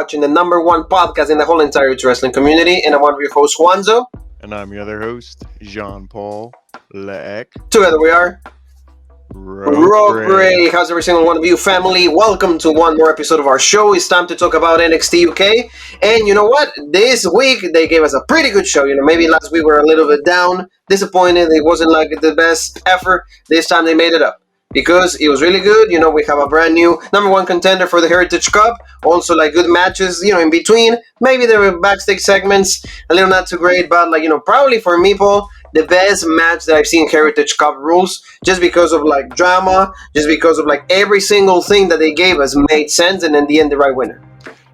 watching the #1 podcast in the whole entire wrestling community, and I'm one of your hosts, Juanzo. And I'm your other host, Jean-Paul Leck. Together we are Rogue Ray. How's every single one of you, family? Welcome to one more episode of our show. It's time to talk about NXT UK. And you know what? This week they gave us a pretty good show. Maybe last week we were a little bit down, disappointed. It wasn't like the best effort. This time they made it up, because it was really good. We have a brand new #1 contender for the Heritage Cup. Also, like, good matches, in between. Maybe there were backstage segments, a little not too great, but, probably for me, Paul, the best match that I've seen Heritage Cup rules, just because of, drama, just because of, every single thing that they gave us made sense, and in the end, the right winner.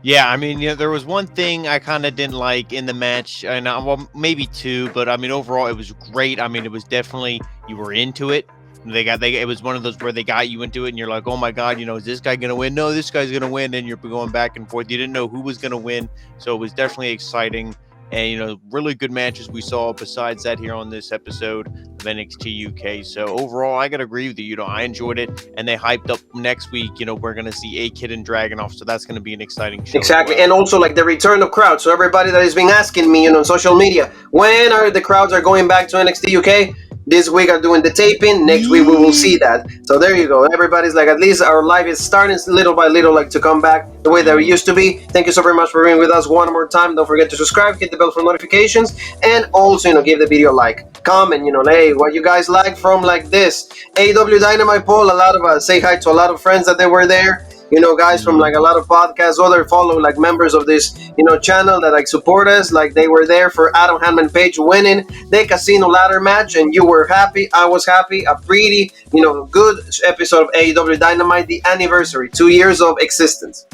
Yeah, there was one thing I kind of didn't like in the match, and well, maybe two, but overall it was great. It was definitely, you were into it. It was one of those where they got you into it, and you're like, oh my God, is this guy gonna win? No, this guy's gonna win, and you're going back and forth. You didn't know who was gonna win, so it was definitely exciting. And really good matches we saw besides that here on this episode of NXT UK. So overall, I gotta agree with you. I enjoyed it, and they hyped up next week. We're gonna see A-Kid and Dragunov, so that's gonna be an exciting show. Exactly, well. And also the return of crowds. So everybody that has been asking me, on social media, when are the crowds are going back to NXT UK? This week I'm doing the taping. Next week we will see that. So there you go. Everybody's at least our life is starting little by little to come back the way that we used to be. Thank you so very much for being with us one more time. Don't forget to subscribe, hit the bell for notifications, and also give the video a like. Comment, hey, what you guys like from this AEW Dynamite poll. A lot of say hi to a lot of friends that they were there. Guys from a lot of podcasts, other follow members of this channel that support us. They were there for Hangman Page winning the Casino Ladder match, and you were happy. I was happy. A pretty good episode of AEW Dynamite, the anniversary, 2 years of existence.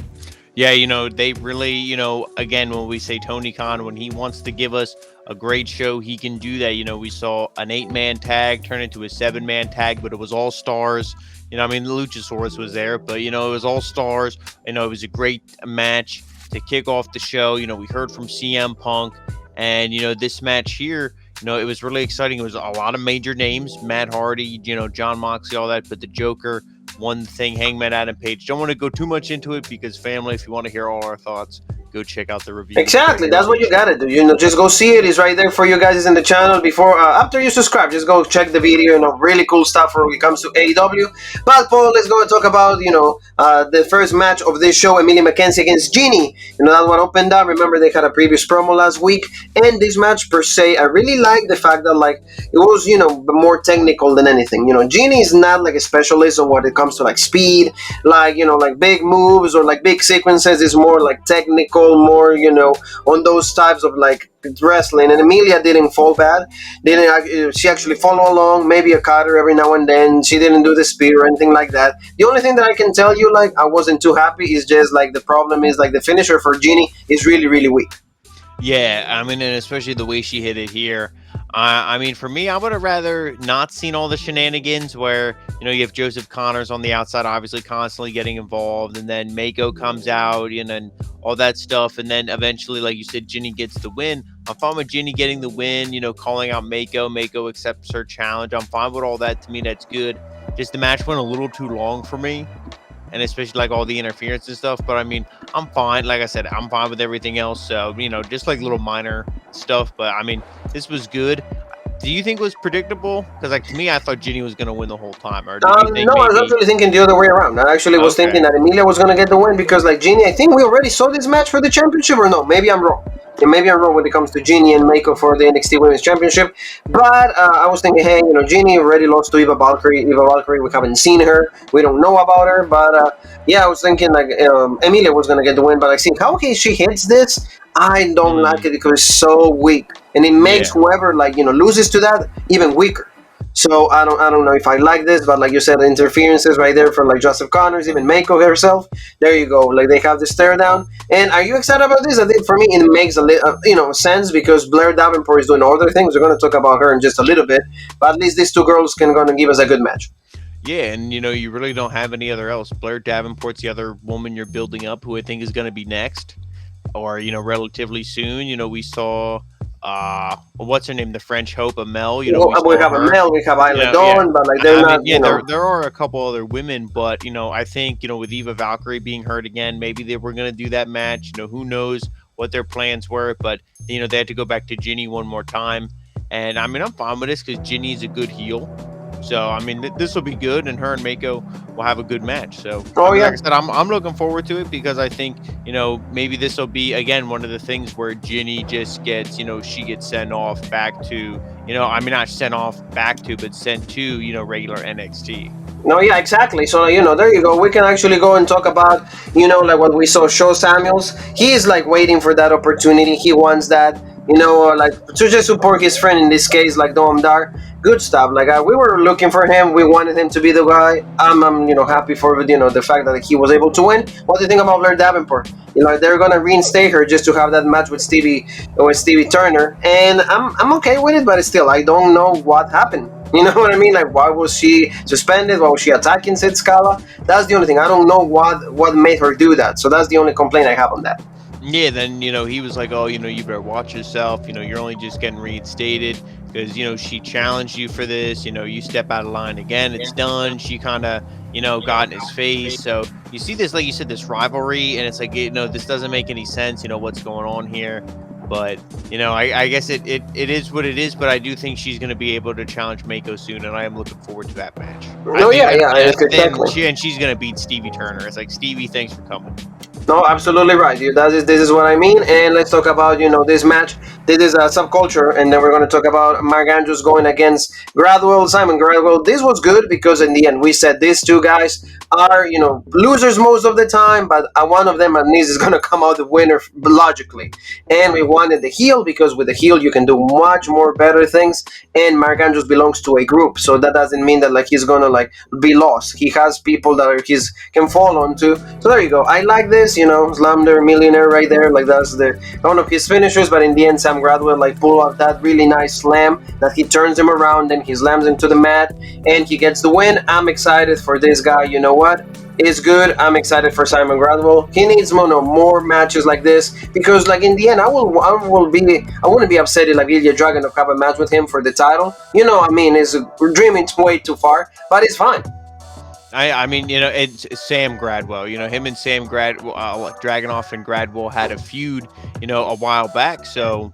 Yeah, they really, again, when we say Tony Khan, when he wants to give us a great show, he can do that. We saw an 8-man tag turn into a 7-man tag, but it was all stars. The Luchasaurus was there, but, it was all stars. It was a great match to kick off the show. We heard from CM Punk, and, this match here, it was really exciting. It was a lot of major names, Matt Hardy, John Moxley, all that, but the Joker, one thing, Hangman Adam Page. Don't want to go too much into it, because, family, if you want to hear all our thoughts, go check out the review. Exactly, that's what you gotta do. Just go see it. It's right there for you guys in the channel. Before, after you subscribe, just go check the video. Really cool stuff when it comes to AEW. But Paul, let's go and talk about the first match of this show, Emilia McKenzie against Genie. That one opened up. Remember, they had a previous promo last week, and this match per se, I really like the fact that it was more technical than anything. Genie is not a specialist on what it comes to speed, big moves or big sequences. It's more technical, more on those types of wrestling, and Emilia didn't fall bad. She actually followed along, maybe a cutter every now and then. She didn't do the spear or anything like that. The only thing that I can tell you I wasn't too happy is just the problem is the finisher for Genie is really, really weak. Yeah, and especially the way she hit it here. For me, I would have rather not seen all the shenanigans where, you have Joseph Connors on the outside, obviously constantly getting involved, and then Mako comes out, and all that stuff, and then eventually, like you said, Genie gets the win. I'm fine with Genie getting the win, calling out Mako. Mako accepts her challenge. I'm fine with all that. To me, that's good. Just the match went a little too long for me, and especially all the interference and stuff. But I'm fine. Like I said, I'm fine with everything else. So, just little minor stuff. But this was good. Do you think it was predictable? Because to me, I thought Genie was going to win the whole time. Or did you think no, I was actually thinking the other way around. I actually was thinking that Emilia was going to get the win, because Genie, I think we already saw this match for the championship, or no? Maybe I'm wrong. And maybe I'm wrong when it comes to Genie and Mako for the NXT Women's Championship. But I was thinking, hey, Genie already lost to Eva Valkyrie. Eva Valkyrie, we haven't seen her. We don't know about her. But I was thinking Emilia was going to get the win. But I think how she hits this, I don't like it, because it's so weak. And it makes whoever loses to that even weaker. So I don't know if I like this, but like you said, the interferences right there from Joseph Connors, even Mako herself. There you go. They have the stare down. And are you excited about this? I think for me it makes a sense, because Blair Davenport is doing other things. We're going to talk about her in just a little bit, but at least these two girls can going to give us a good match. Yeah, and you really don't have any other else. Blair Davenport's the other woman you're building up, who I think is going to be next. or relatively soon. We saw what's her name, the French Hope Amel. We We saw have a her. male, we have Isla Yeah. Dawn, but like they're I not, mean, yeah, there are a couple other women, but I think with Eva Valkyrie being hurt again, maybe they were going to do that match. Who knows what their plans were, but they had to go back to Ginny one more time, and I mean, I'm fine with this because Ginny's a good heel. So I mean, this will be good, and her and Mako will have a good match. So I Oh mean, like yeah. I said, I'm looking forward to it because I think maybe this will be again one of the things where Ginny just gets she gets sent off back to I mean not sent off back to but sent to regular NXT. No, yeah, exactly. So, there you go. We can actually go and talk about, like what we saw Show Samuels. He is like waiting for that opportunity. He wants that, like to just support his friend in this case, like Noam Dar. Good stuff. Like we were looking for him. We wanted him to be the guy. I'm happy for the fact that he was able to win. What do you think about Blair Davenport? They're gonna reinstate her just to have that match with Stevie Turner, and I'm okay with it. But still, I don't know what happened. You know what I mean? Like, why was she suspended? Why was she attacking Sid Scala? That's the only thing. I don't know what made her do that. So that's the only complaint I have on that. Yeah, then he was like, "Oh, you better watch yourself. You're only just getting reinstated because she challenged you for this. You step out of line again, it's done." She kind of got in his face. So you see this, like you said, this rivalry, and it's like this doesn't make any sense. What's going on here? But I guess it is what it is. But I do think she's going to be able to challenge Mako soon, and I am looking forward to that match. No, yeah, exactly. She's going to beat Stevie Turner. It's like, Stevie, thanks for coming. No, absolutely right. This is what I mean. And let's talk about this match. This is a subculture, and then we're going to talk about Mark Andrews going against Simon Gradwell. This was good because in the end we said these two guys are losers most of the time, but one of them at least is going to come out the winner logically. And we wanted the heel because with the heel you can do much more better things. And Mark Andrews belongs to a group, so that doesn't mean that like he's gonna like be lost. He has people that he can fall onto. So there you go. I like this. Slam their millionaire right there. Like that's one of his finishers. But in the end, Sam Gradwell like pull out that really nice slam that he turns him around and he slams him to the mat and he gets the win. I'm excited for this guy. You know what? It's good. I'm excited for Simon Gradwell. He needs more matches like this because, like in the end, I wouldn't be upset if like Ilya Dragunov have a match with him for the title. I mean, it's dreaming way too far, but it's fine. I mean, it's Sam Gradwell. Him and Sam Dragunov and Gradwell had a feud, a while back. So,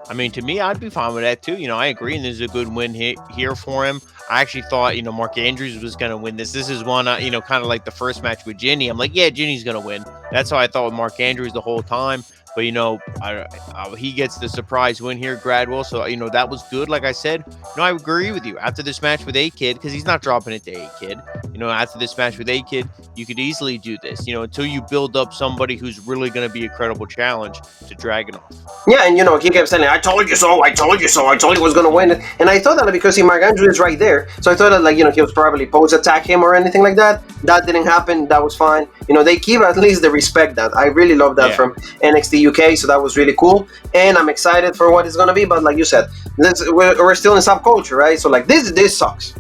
I mean, to me, I'd be fine with that too. I agree, and this is a good win here for him. I actually thought, Mark Andrews was going to win this. This is one, kind of like the first match with Ginny. I'm like, yeah, Ginny's going to win. That's how I thought with Mark Andrews the whole time. But, he gets the surprise win here, Gradwell. So, that was good. Like I said, I agree with you. After this match with A-Kid, because he's not dropping it to A-Kid. After this match with A-Kid, you could easily do this, until you build up somebody who's really going to be a credible challenge to Dragunov. Yeah, and he kept saying, I told you so, I told you so, I told you he was going to win it. And I thought that because Mark Andrews is right there. So I thought that, like, he was probably post-attack him or anything like that. That didn't happen. That was fine. They keep at least the respect that. I really love that from NXT UK, so that was really cool. And I'm excited for what it's going to be. But like you said, we're still in subculture, right? So, like, this sucks.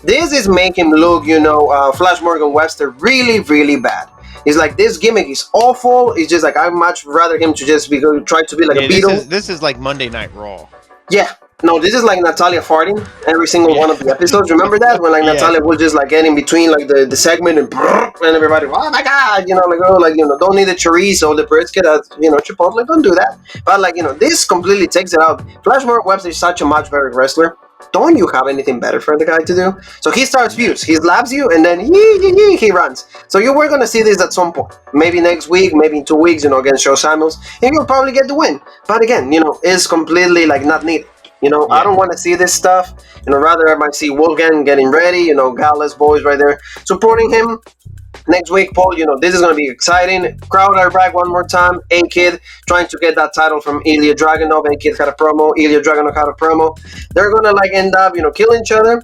This is making him look, Flash Morgan Webster really, really bad. It's like this gimmick is awful. It's just like I'd much rather him to just try to be like a Beatle. This is like Monday Night Raw. Yeah. No, this is like Natalia farting every single one of the episodes. Remember that? When like Natalia will just like get in between like the segment and everybody, oh my god, don't need the chorizo, the brisket, Chipotle, don't do that. But like, this completely takes it out. Flash Morgan Webster is such a much better wrestler. Don't you have anything better for the guy to do? So he starts fuse, he slaps you, and then he runs. So you were gonna see this at some point, maybe next week, maybe in 2 weeks, against Joe Samuels, and you'll probably get the win. But again, it's completely like not needed. I don't want to see this stuff. Rather I might see Wolfgang getting ready. Gallus boys right there supporting him. Next week, Paul, this is going to be exciting. Crowd are back one more time. A-Kid trying to get that title from Ilya Dragunov. A-Kid had a promo. Ilya Dragunov had a promo. They're going to like end up, killing each other.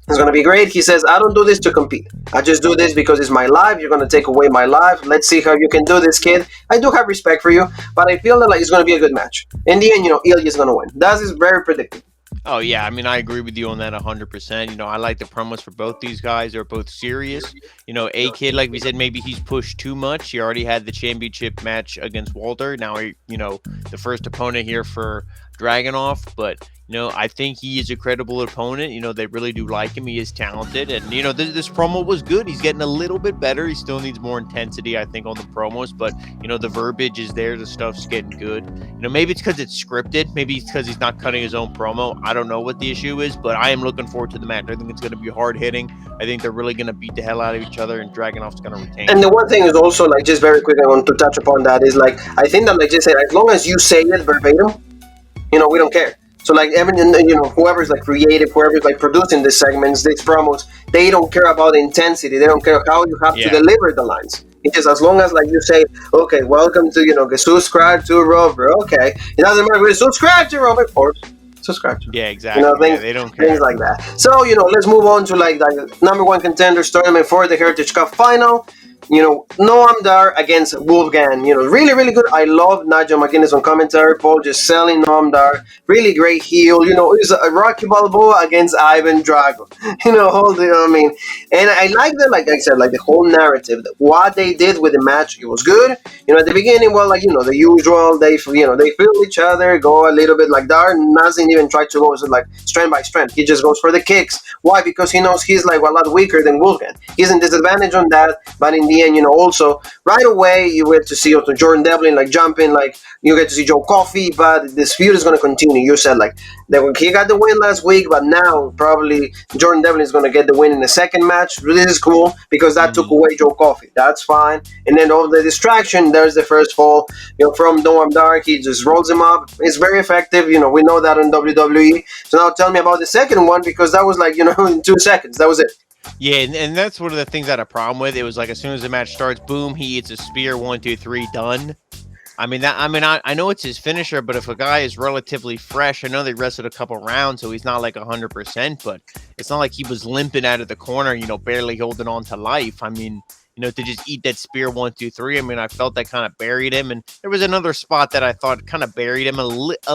It's going to be great. He says, I don't do this to compete. I just do this because it's my life. You're going to take away my life. Let's see how you can do this, kid. I do have respect for you, but I feel that like it's going to be a good match. In the end, Ilya's going to win. That is very predictable. Oh yeah, I mean I agree with you on that 100%. You know, I like the promos for both these guys. They're both serious. You know, A Kid, like we said, maybe he's pushed too much. He already had the championship match against Walter. Now the first opponent here for Dragunov, but I think he is a credible opponent. They really do like him. He is talented, and this promo was good. He's getting a little bit better. He still needs more intensity, I think, on the promos, but the verbiage is there. The stuff's getting good. Maybe it's because it's scripted. Maybe it's because he's not cutting his own promo. I don't know what the issue is, but I am looking forward to the match. I think it's going to be hard hitting. I think they're really going to beat the hell out of each other, and Dragunov's going to retain. And the one thing is also, like, just very quick, I want to touch upon that is, like, I think that, like, just say, as long as you say it verbatim, we don't care. So, like, whoever's, like, creative, whoever's, like, producing these segments, these promos, they don't care about the intensity. They don't care how you have to deliver the lines. It's just as long as, like, you say, okay, welcome to, subscribe to RAW, okay. It doesn't matter if you subscribe to RAW, or subscribe to. Yeah, exactly. They don't care. Things like that. So, let's move on to, like, the number one contenders tournament for the Heritage Cup final. Noam Dar against Wolfgang. Really, really good. I love Nigel McGuinness on commentary. Paul just selling Noam Dar. Really great heel. It was a Rocky Balboa against Ivan Drago. And I like the, like I said, like the whole narrative. What they did with the match, it was good. At the beginning, well, like, the usual, they feel each other, go a little bit like Dar. Doesn't even try to go like strength by strength. He just goes for the kicks. Why? Because he knows he's like a lot weaker than Wolfgang. He's in disadvantage on that, but in the end, also right away you get to see also Jordan Devlin like jumping, like you get to see Joe Coffey, but this feud is going to continue. You said like that he got the win last week, but now probably Jordan Devlin is going to get the win in the second match. This is cool because that took away Joe Coffey. That's fine. And then all the distraction, there's the first fall from Noam Dar. He just rolls him up. It's very effective. We know that on WWE. So now tell me about the second one, because that was like in 2 seconds. That was it. Yeah, and that's one of the things I had a problem with. It was like as soon as the match starts, boom, he hits a spear, 1, 2, 3, done. I know it's his finisher, but if a guy is relatively fresh, I know they rested a couple rounds, so he's not like 100%, but it's not like he was limping out of the corner, barely holding on to life. To just eat that spear 1, 2, 3. I felt that kind of buried him. And there was another spot that I thought kind of buried him a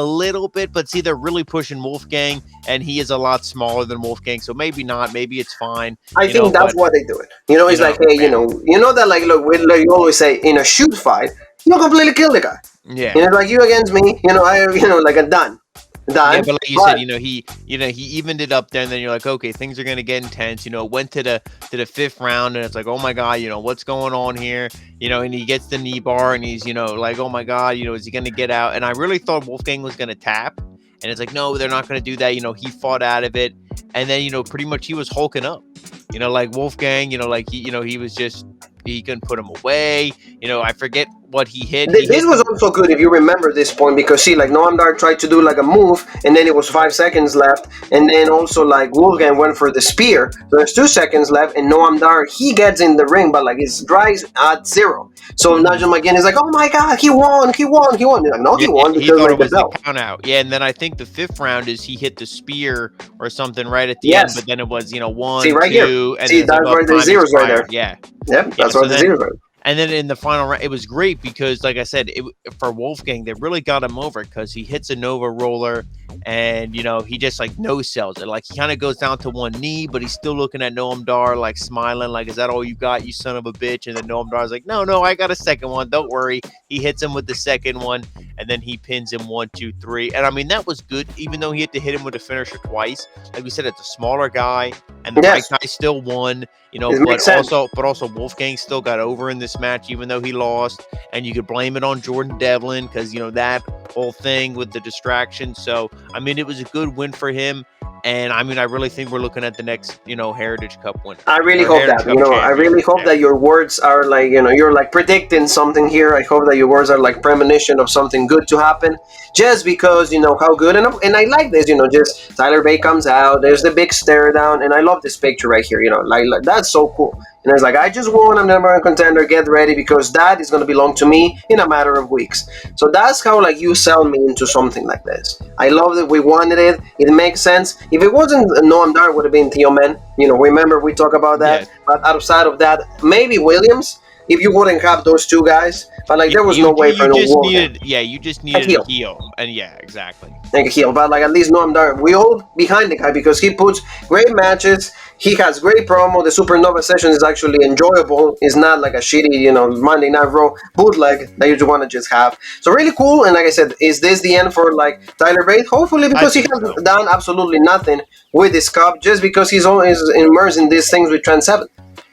little bit. But see, they're really pushing Wolfgang, and he is a lot smaller than Wolfgang. So maybe not. Maybe it's fine. I think that's why they do it. It's like, hey, that, like, look, like you always say, in a shoot fight, you completely kill the guy. Yeah. Like you against me, like a done. Yeah, but like you said, he evened it up there, and then you're like, okay, things are gonna get intense. Went to the fifth round, and it's like, oh my god, what's going on here? And he gets the knee bar, and he's like, oh my god, is he gonna get out? And I really thought Wolfgang was gonna tap, and it's like, no, they're not gonna do that. He fought out of it, and then pretty much he was hulking up. Like Wolfgang, like he was just. He couldn't put him away. I forget what he hit. This was also good if you remember this point, because see, like Noam Dar tried to do like a move, and then it was 5 seconds left, and then also like Wolfgang went for the spear. So there's 2 seconds left, and Noam Dar, he gets in the ring, but like his drives at 0. So Nigel McGuinness is like, oh my god, he won. Like, no, he won because he thought like it was the count out. Yeah, and then I think the 5th round is he hit the spear or something right at the end, but then it was 1, see, right 2, here. and see, that's where the zeros right there. Yeah. Yep, that's where the zeros right. And then in the final round, it was great because, like I said, for Wolfgang, they really got him over because he hits a Nova roller and, he just like no sells it. Like he kind of goes down to one knee, but he's still looking at Noam Dar, like smiling, like, is that all you got, you son of a bitch? And then Noam Dar's like, no, I got a second one. Don't worry. He hits him with the second one, and then he pins him 1, 2, 3. And that was good, even though he had to hit him with a finisher twice. Like we said, it's a smaller guy, and the right guy still won. But also Wolfgang still got over in this match, even though he lost. And you could blame it on Jordan Devlin because, that whole thing with the distraction. So, it was a good win for him. And I really think we're looking at the next, Heritage Cup win. I really hope that, I really hope that your words are like, you're like predicting something here. I hope that your words are like premonition of something good to happen, just because, how good. And I like this, just Tyler Bate comes out, there's the big stare down, and I love this picture right here, like that's so cool. And it's like, I just won, I'm number one contender, get ready, because that is going to belong to me in a matter of weeks. So that's how like you sell me into something like this. I love that we wanted it. It makes sense. If it wasn't Noam Dar, it would have been Theo Men. Remember we talk about that. Yeah. But outside of that, maybe Williams. if you wouldn't have those two guys. But like, there was no way for you no just Wolfgang. you just needed a heel, and yeah, exactly. Like a heel, but like at least Noam Dar, we all behind the guy because he puts great matches. He has great promo. The Supernova session is actually enjoyable. It's not like a shitty, Monday Night Raw bootleg that you just want to just have. So really cool. And like I said, is this the end for like Tyler Bate? Hopefully, because he has done absolutely nothing with this cup, just because he's always immersed in these things with Trend 7.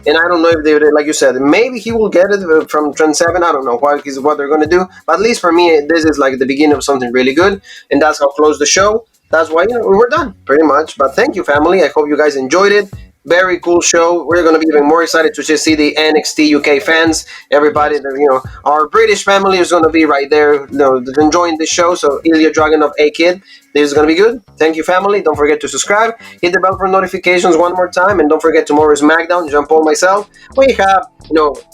And I don't know if they, like you said, maybe he will get it from Trend 7. I don't know what they're going to do. But at least for me, this is like the beginning of something really good. And that's how close the show. That's why we're done, pretty much. But thank you, family. I hope you guys enjoyed it. Very cool show. We're going to be even more excited to just see the NXT UK fans. Everybody, our British family is going to be right there, enjoying this show. So Ilya Dragunov, A-Kid, this is going to be good. Thank you, family. Don't forget to subscribe. Hit the bell for notifications one more time. And don't forget tomorrow's SmackDown. Jean Paul, myself. We have,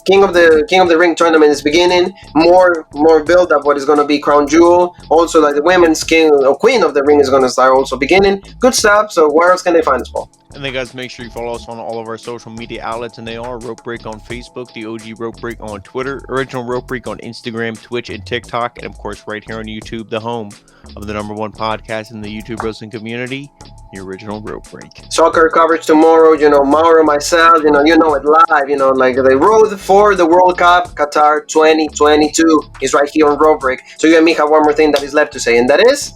King of the Ring tournament is beginning. More build up what is going to be Crown Jewel. Also, like the women's Queen of the Ring is going to start also beginning. Good stuff. So where else can they find us, Paul? And then, guys, make sure you follow us on all of our social media outlets, and they are Rope Break on Facebook, the OG Rope Break on Twitter, Original Rope Break on Instagram, Twitch, and TikTok, and of course, right here on YouTube, the home of the #1 podcast in the YouTube wrestling community, the Original Rope Break. Soccer coverage tomorrow. Mauro, myself. It live. Like the road for the World Cup, Qatar 2022 is right here on Rope Break. So you and me have one more thing that is left to say, and that is.